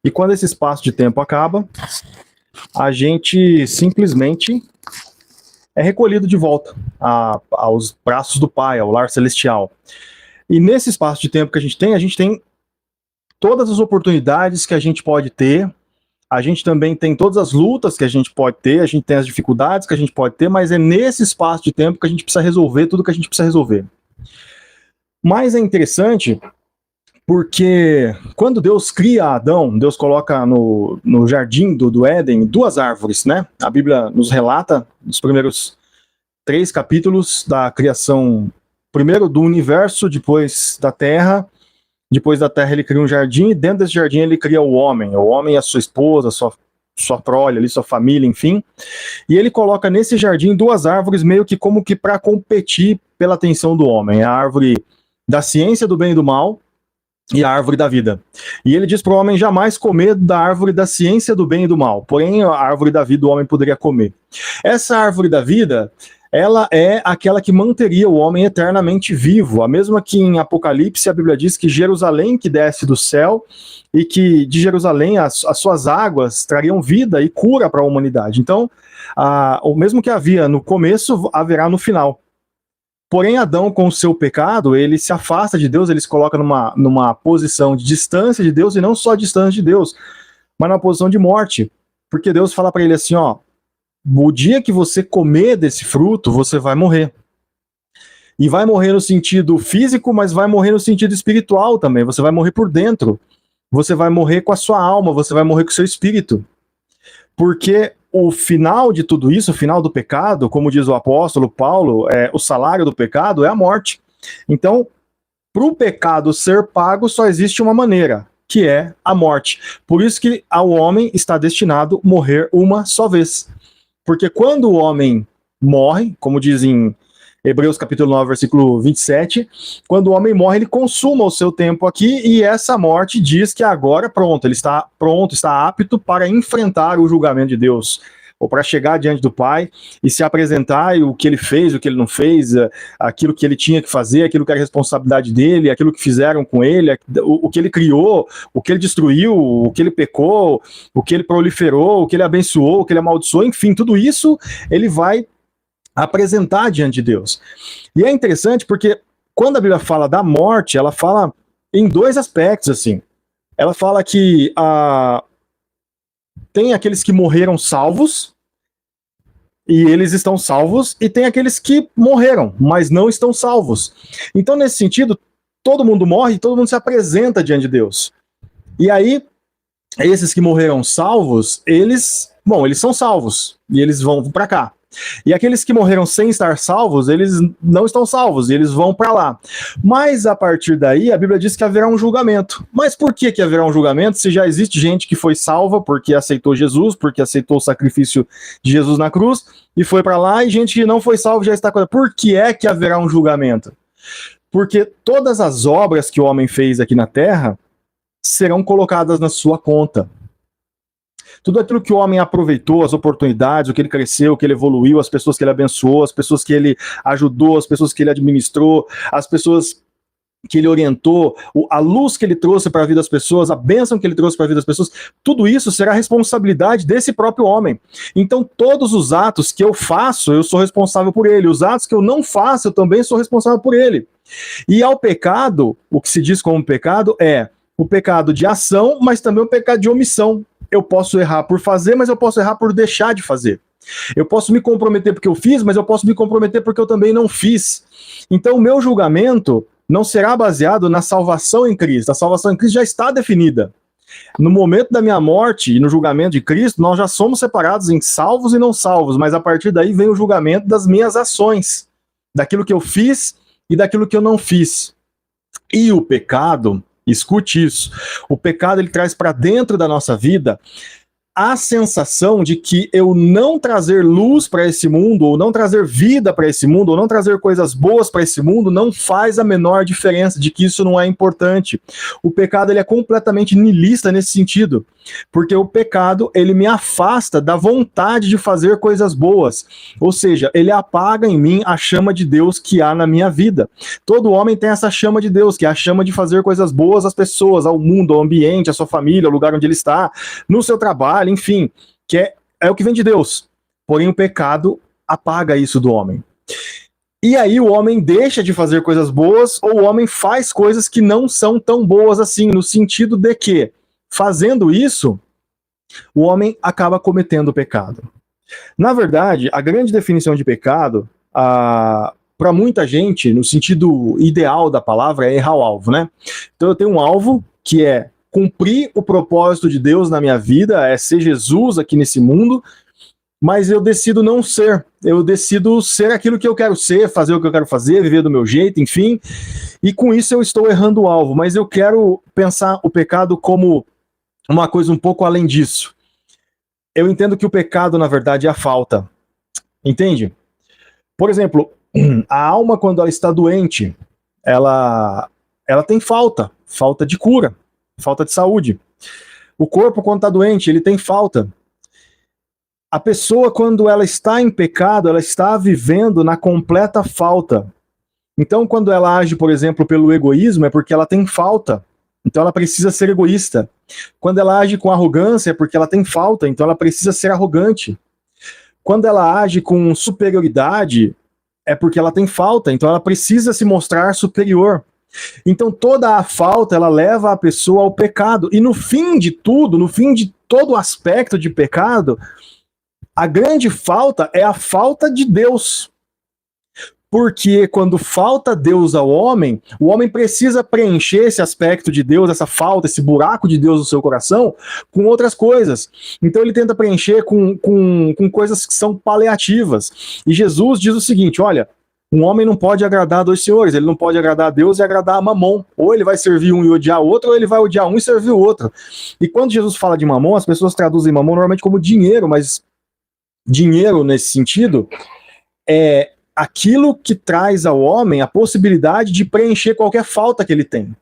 E quando esse espaço de tempo acaba, a gente simplesmente é recolhido de volta aos braços do Pai, ao lar celestial. E nesse espaço de tempo que a gente tem todas as oportunidades que a gente pode ter, a gente também tem todas as lutas que a gente pode ter, a gente tem as dificuldades que a gente pode ter, mas é nesse espaço de tempo que a gente precisa resolver tudo que a gente precisa resolver. Mas é interessante porque quando Deus cria Adão, Deus coloca no jardim do Éden 2 árvores, né? A Bíblia nos relata nos primeiros 3 capítulos da criação, primeiro do universo, depois da terra. Depois da terra ele cria um jardim, e dentro desse jardim ele cria o homem e a sua esposa, sua prole, ali, sua família, enfim. E ele coloca nesse jardim 2 árvores meio que como que para competir pela atenção do homem. A árvore da ciência do bem e do mal e a árvore da vida. E ele diz para o homem jamais comer da árvore da ciência do bem e do mal. Porém, a árvore da vida o homem poderia comer. Essa árvore da vida, ela é aquela que manteria o homem eternamente vivo. A mesma que em Apocalipse a Bíblia diz que Jerusalém que desce do céu e que de Jerusalém as suas águas trariam vida e cura para a humanidade. Então, o mesmo que havia no começo, haverá no final. Porém, Adão, com o seu pecado, ele se afasta de Deus, ele se coloca numa posição de distância de Deus, e não só distância de Deus, mas numa posição de morte. Porque Deus fala para ele assim, ó, o dia que você comer desse fruto, você vai morrer. E vai morrer no sentido físico, mas vai morrer no sentido espiritual também. Você vai morrer por dentro. Você vai morrer com a sua alma, você vai morrer com o seu espírito. Porque o final de tudo isso, o final do pecado, como diz o apóstolo Paulo, o salário do pecado é a morte. Então, para o pecado ser pago, só existe uma maneira, que é a morte. Por isso que ao homem está destinado morrer uma só vez. Porque quando o homem morre, como diz em Hebreus capítulo 9, versículo 27, quando o homem morre, ele consuma o seu tempo aqui, e essa morte diz que agora ele está pronto, está apto para enfrentar o julgamento de Deus, ou para chegar diante do Pai e se apresentar, e o que ele fez, o que ele não fez, aquilo que ele tinha que fazer, aquilo que era responsabilidade dele, aquilo que fizeram com ele, o que ele criou, o que ele destruiu, o que ele pecou, o que ele proliferou, o que ele abençoou, o que ele amaldiçoou, enfim, tudo isso ele vai apresentar diante de Deus. E é interessante porque quando a Bíblia fala da morte, ela fala em 2 aspectos, assim. Ela fala que tem aqueles que morreram salvos, e eles estão salvos, e tem aqueles que morreram, mas não estão salvos. Então, nesse sentido, todo mundo morre e todo mundo se apresenta diante de Deus. E aí, esses que morreram salvos, eles são salvos, e eles vão para cá. E aqueles que morreram sem estar salvos, eles não estão salvos, e eles vão para lá. Mas a partir daí, a Bíblia diz que haverá um julgamento. Mas por que haverá um julgamento se já existe gente que foi salva porque aceitou Jesus, porque aceitou o sacrifício de Jesus na cruz e foi para lá, e gente que não foi salva já está... Por que haverá um julgamento? Porque todas as obras que o homem fez aqui na terra serão colocadas na sua conta. Tudo aquilo que o homem aproveitou, as oportunidades, o que ele cresceu, o que ele evoluiu, as pessoas que ele abençoou, as pessoas que ele ajudou, as pessoas que ele administrou, as pessoas que ele orientou, a luz que ele trouxe para a vida das pessoas, a bênção que ele trouxe para a vida das pessoas, tudo isso será responsabilidade desse próprio homem. Então, todos os atos que eu faço, eu sou responsável por ele. Os atos que eu não faço, eu também sou responsável por ele. E ao pecado, o que se diz como pecado é o pecado de ação, mas também o pecado de omissão. Eu posso errar por fazer, mas eu posso errar por deixar de fazer. Eu posso me comprometer porque eu fiz, mas eu posso me comprometer porque eu também não fiz. Então, o meu julgamento não será baseado na salvação em Cristo. A salvação em Cristo já está definida. No momento da minha morte e no julgamento de Cristo, nós já somos separados em salvos e não salvos, mas a partir daí vem o julgamento das minhas ações, daquilo que eu fiz e daquilo que eu não fiz. E o pecado... Escute isso. O pecado ele traz para dentro da nossa vida a sensação de que eu não trazer luz para esse mundo, ou não trazer vida para esse mundo, ou não trazer coisas boas para esse mundo, não faz a menor diferença, de que isso não é importante. O pecado ele é completamente niilista nesse sentido. Porque o pecado, ele me afasta da vontade de fazer coisas boas. Ou seja, ele apaga em mim a chama de Deus que há na minha vida. Todo homem tem essa chama de Deus, que é a chama de fazer coisas boas às pessoas, ao mundo, ao ambiente, à sua família, ao lugar onde ele está, no seu trabalho, enfim, que é o que vem de Deus. Porém, o pecado apaga isso do homem. E aí o homem deixa de fazer coisas boas, ou o homem faz coisas que não são tão boas assim, no sentido de que, fazendo isso, o homem acaba cometendo o pecado. Na verdade, a grande definição de pecado, para muita gente, no sentido ideal da palavra, é errar o alvo, né? Então eu tenho um alvo que é cumprir o propósito de Deus na minha vida, é ser Jesus aqui nesse mundo, mas eu decido não ser, eu decido ser aquilo que eu quero ser, fazer o que eu quero fazer, viver do meu jeito, enfim, e com isso eu estou errando o alvo, mas eu quero pensar o pecado como uma coisa um pouco além disso. Eu entendo que o pecado, na verdade, é a falta, entende? Por exemplo, a alma, quando ela está doente, ela tem falta de cura, falta de saúde. O corpo, quando está doente, ele tem falta. A pessoa, quando ela está em pecado, ela está vivendo na completa falta. Então, quando ela age, por exemplo, pelo egoísmo, é porque ela tem falta. Então, ela precisa ser egoísta. Quando ela age com arrogância, é porque ela tem falta. Então, ela precisa ser arrogante. Quando ela age com superioridade, é porque ela tem falta. Então, ela precisa se mostrar superior. Então, toda a falta, ela leva a pessoa ao pecado. E no fim de tudo, no fim de todo aspecto de pecado, a grande falta é a falta de Deus. Porque quando falta Deus ao homem, o homem precisa preencher esse aspecto de Deus, essa falta, esse buraco de Deus no seu coração, com outras coisas. Então ele tenta preencher com coisas que são paliativas. E Jesus diz o seguinte, olha, um homem não pode agradar a dois senhores, ele não pode agradar a Deus e agradar a Mamon. Ou ele vai servir um e odiar o outro, ou ele vai odiar um e servir o outro. E quando Jesus fala de Mamon, as pessoas traduzem Mamon normalmente como dinheiro, mas dinheiro nesse sentido é aquilo que traz ao homem a possibilidade de preencher qualquer falta que ele tem.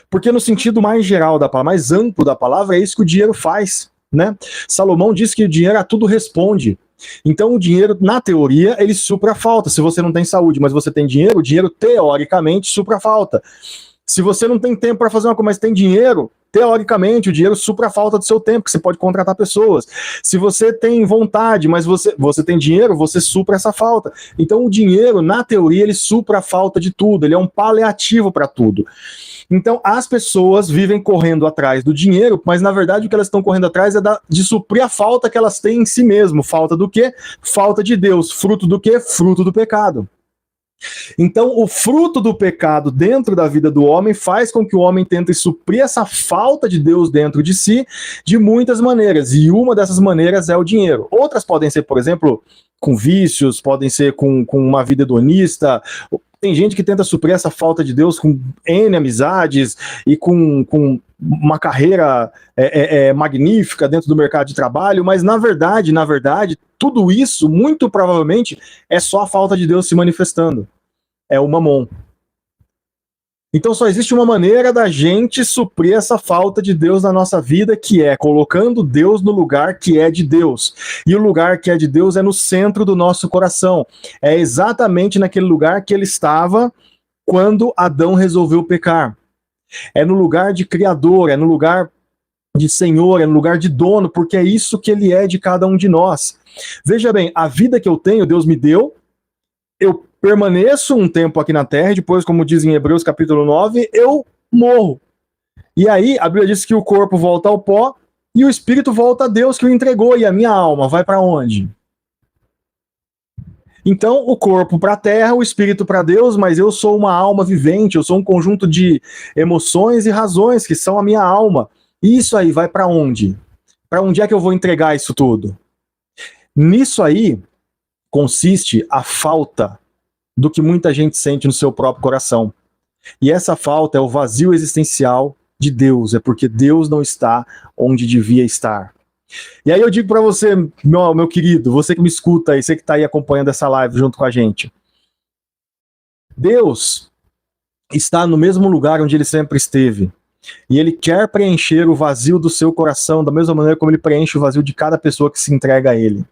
Porque no sentido mais geral da palavra, mais amplo da palavra, é isso que o dinheiro faz, né? Salomão diz que o dinheiro a tudo responde. Então o dinheiro, na teoria, ele supra a falta. Se você não tem saúde, mas você tem dinheiro, o dinheiro teoricamente supra a falta. Se você não tem tempo para fazer uma coisa, mas tem dinheiro, teoricamente, o dinheiro supra a falta do seu tempo, que você pode contratar pessoas. Se você tem vontade, mas você tem dinheiro, você supra essa falta. Então, o dinheiro, na teoria, ele supra a falta de tudo, ele é um paliativo para tudo. Então, as pessoas vivem correndo atrás do dinheiro, mas, na verdade, o que elas estão correndo atrás é de suprir a falta que elas têm em si mesmo. Falta do quê? Falta de Deus. Fruto do quê? Fruto do pecado. Então, o fruto do pecado dentro da vida do homem faz com que o homem tente suprir essa falta de Deus dentro de si de muitas maneiras, e uma dessas maneiras é o dinheiro. Outras podem ser, por exemplo, com vícios, podem ser com uma vida hedonista. Tem gente que tenta suprir essa falta de Deus com N amizades e com uma carreira magnífica dentro do mercado de trabalho, mas na verdade, tudo isso, muito provavelmente, é só a falta de Deus se manifestando. É o mamon. Então só existe uma maneira da gente suprir essa falta de Deus na nossa vida, que é colocando Deus no lugar que é de Deus. E o lugar que é de Deus é no centro do nosso coração. É exatamente naquele lugar que ele estava quando Adão resolveu pecar. É no lugar de Criador, é no lugar de Senhor, é no lugar de dono, porque é isso que ele é de cada um de nós. Veja bem, a vida que eu tenho, Deus me deu, eu permaneço um tempo aqui na Terra, depois, como diz em Hebreus capítulo 9, eu morro. E aí, a Bíblia diz que o corpo volta ao pó e o espírito volta a Deus que o entregou, e a minha alma vai para onde? Então, o corpo para a terra, o espírito para Deus, mas eu sou uma alma vivente, eu sou um conjunto de emoções e razões que são a minha alma. E isso aí vai para onde? Para onde é que eu vou entregar isso tudo? Nisso aí consiste a falta do que muita gente sente no seu próprio coração. E essa falta é o vazio existencial de Deus, é porque Deus não está onde devia estar. E aí eu digo para você, meu querido, você que me escuta aí, você que está aí acompanhando essa live junto com a gente, Deus está no mesmo lugar onde ele sempre esteve. E ele quer preencher o vazio do seu coração da mesma maneira como ele preenche o vazio de cada pessoa que se entrega a ele.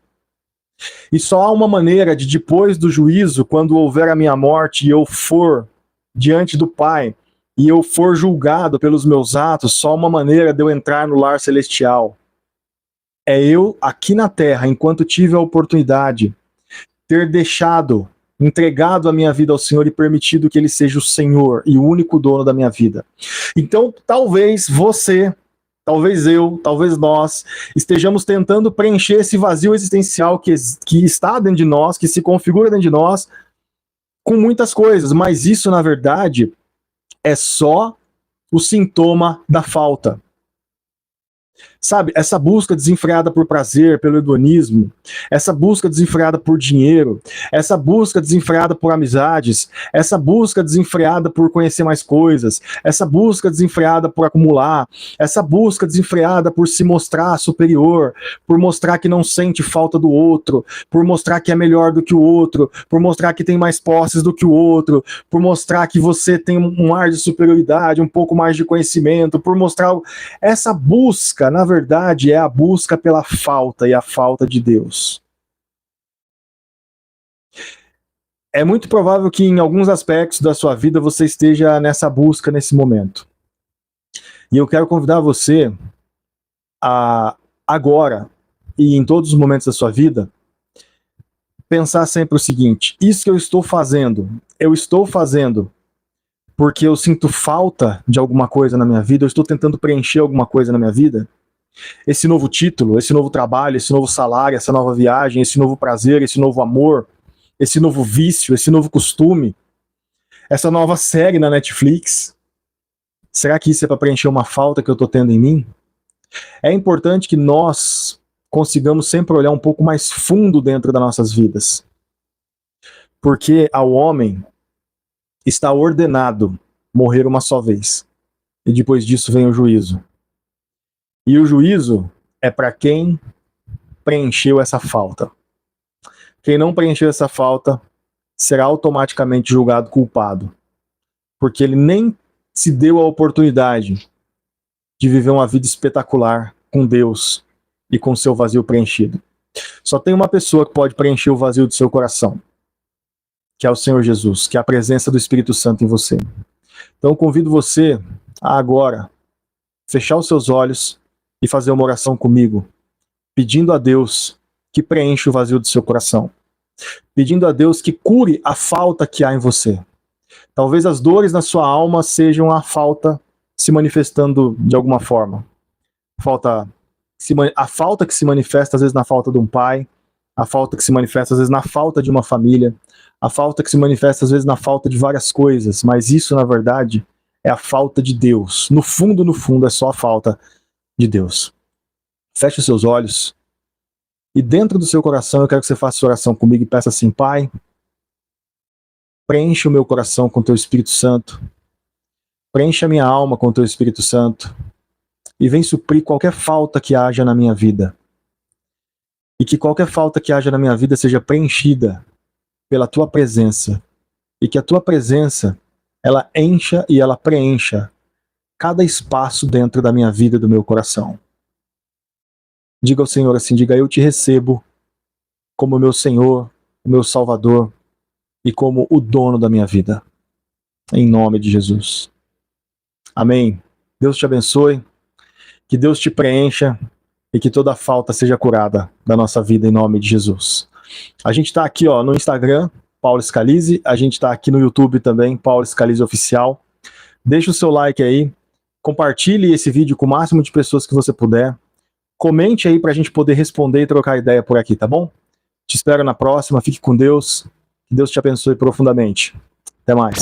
E só há uma maneira de, depois do juízo, quando houver a minha morte e eu for diante do Pai, e eu for julgado pelos meus atos, só uma maneira de eu entrar no lar celestial. É eu, aqui na terra, enquanto tive a oportunidade, ter deixado, entregado a minha vida ao Senhor e permitido que Ele seja o Senhor e o único dono da minha vida. Então, talvez você, talvez eu, talvez nós, estejamos tentando preencher esse vazio existencial que está dentro de nós, que se configura dentro de nós, com muitas coisas, mas isso, na verdade, é só o sintoma da falta. Sabe, essa busca desenfreada por prazer, pelo hedonismo, essa busca desenfreada por dinheiro, essa busca desenfreada por amizades, essa busca desenfreada por conhecer mais coisas, essa busca desenfreada por acumular, essa busca desenfreada por se mostrar superior, por mostrar que não sente falta do outro, por mostrar que é melhor do que o outro, por mostrar que tem mais posses do que o outro, por mostrar que você tem um ar de superioridade, um pouco mais de conhecimento, por mostrar... Essa busca, na verdade, é a busca pela falta e a falta de Deus. É muito provável que em alguns aspectos da sua vida você esteja nessa busca nesse momento. E eu quero convidar você a, agora e em todos os momentos da sua vida, pensar sempre o seguinte: isso que eu estou fazendo porque eu sinto falta de alguma coisa na minha vida, eu estou tentando preencher alguma coisa na minha vida? Esse novo título, esse novo trabalho, esse novo salário, essa nova viagem, esse novo prazer, esse novo amor, esse novo vício, esse novo costume, essa nova série na Netflix, será que isso é para preencher uma falta que eu estou tendo em mim? É importante que nós consigamos sempre olhar um pouco mais fundo dentro das nossas vidas, porque ao homem está ordenado morrer uma só vez, e depois disso vem o juízo. E o juízo é para quem preencheu essa falta. Quem não preencheu essa falta será automaticamente julgado culpado, porque ele nem se deu a oportunidade de viver uma vida espetacular com Deus e com seu vazio preenchido. Só tem uma pessoa que pode preencher o vazio do seu coração, que é o Senhor Jesus, que é a presença do Espírito Santo em você. Então eu convido você a agora fechar os seus olhos e fazer uma oração comigo, pedindo a Deus que preencha o vazio do seu coração, pedindo a Deus que cure a falta que há em você. Talvez as dores na sua alma sejam a falta se manifestando de alguma forma. A falta que se manifesta às vezes na falta de um pai, a falta que se manifesta às vezes na falta de uma família, a falta que se manifesta às vezes na falta de várias coisas, mas isso na verdade é a falta de Deus. No fundo, é só a falta de Deus. Feche os seus olhos e dentro do seu coração eu quero que você faça essa oração comigo e peça assim: Pai, preenche o meu coração com teu Espírito Santo, preenche a minha alma com teu Espírito Santo e vem suprir qualquer falta que haja na minha vida. E que qualquer falta que haja na minha vida seja preenchida pela tua presença. E que a tua presença, ela encha e ela preencha cada espaço dentro da minha vida e do meu coração. Diga ao Senhor assim, diga: eu te recebo como meu Senhor, o meu Salvador e como o dono da minha vida. Em nome de Jesus. Amém. Deus te abençoe, que Deus te preencha e que toda falta seja curada da nossa vida em nome de Jesus. A gente está aqui no Instagram, Paulo Scalise, a gente está aqui no YouTube também, Paulo Scalise Oficial. Deixa o seu like aí, compartilhe esse vídeo com o máximo de pessoas que você puder. Comente aí para a gente poder responder e trocar ideia por aqui, tá bom? Te espero na próxima, fique com Deus, que Deus te abençoe profundamente. Até mais.